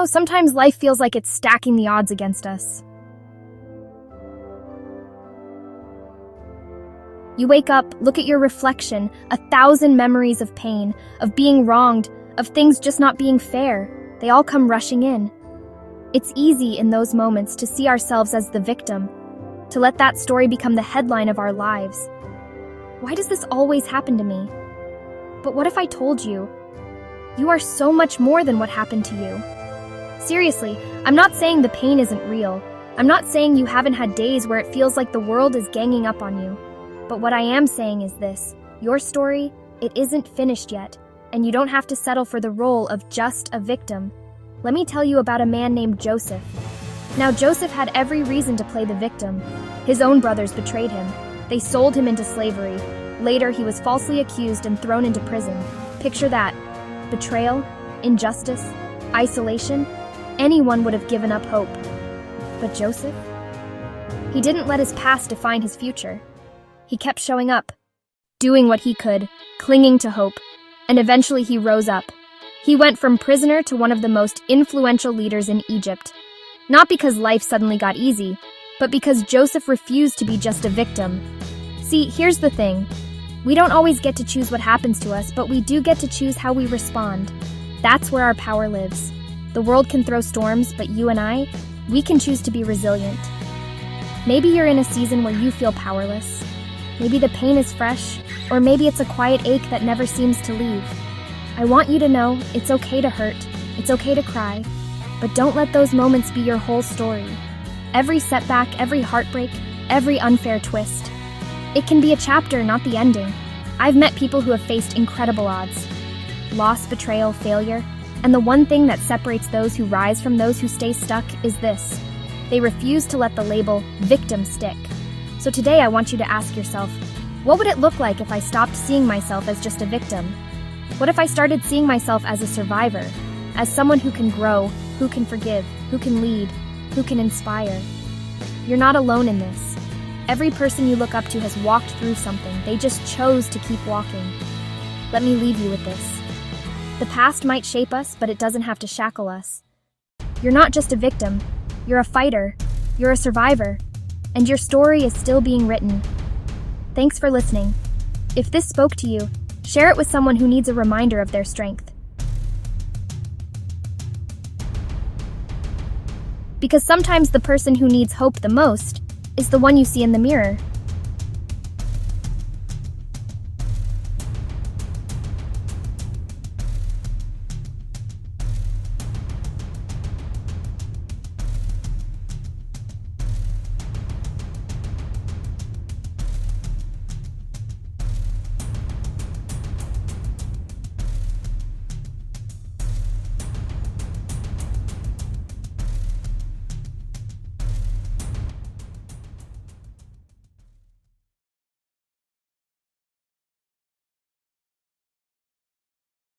Sometimes life feels like it's stacking the odds against us. You wake up, look at your reflection, 1,000 memories of pain, of being wronged, of things just not being fair. They all come rushing in. It's easy in those moments to see ourselves as the victim, to let that story become the headline of our lives. Why does this always happen to me? But what if I told you? You are so much more than what happened to you. Seriously, I'm not saying the pain isn't real. I'm not saying you haven't had days where it feels like the world is ganging up on you. But what I am saying is this: your story, it isn't finished yet, and you don't have to settle for the role of just a victim. Let me tell you about a man named Joseph. Now, Joseph had every reason to play the victim. His own brothers betrayed him. They sold him into slavery. Later, he was falsely accused and thrown into prison. Picture that. Betrayal, injustice, isolation. Anyone would have given up hope. But Joseph? He didn't let his past define his future. He kept showing up, doing what he could, clinging to hope, and eventually he rose up. He went from prisoner to one of the most influential leaders in Egypt. Not because life suddenly got easy, but because Joseph refused to be just a victim. See, here's the thing. We don't always get to choose what happens to us, but we do get to choose how we respond. That's where our power lives. The world can throw storms, but you and I, we can choose to be resilient. Maybe you're in a season where you feel powerless. Maybe the pain is fresh, or maybe it's a quiet ache that never seems to leave. I want you to know it's okay to hurt, it's okay to cry, but don't let those moments be your whole story. Every setback, every heartbreak, every unfair twist. It can be a chapter, not the ending. I've met people who have faced incredible odds. Loss, betrayal, failure. And the one thing that separates those who rise from those who stay stuck is this: they refuse to let the label victim stick. So today I want you to ask yourself, what would it look like if I stopped seeing myself as just a victim? What if I started seeing myself as a survivor, as someone who can grow, who can forgive, who can lead, who can inspire? You're not alone in this. Every person you look up to has walked through something. They just chose to keep walking. Let me leave you with this. The past might shape us, but it doesn't have to shackle us. You're not just a victim. You're a fighter. You're a survivor. And your story is still being written. Thanks for listening. If this spoke to you, share it with someone who needs a reminder of their strength. Because sometimes the person who needs hope the most is the one you see in the mirror.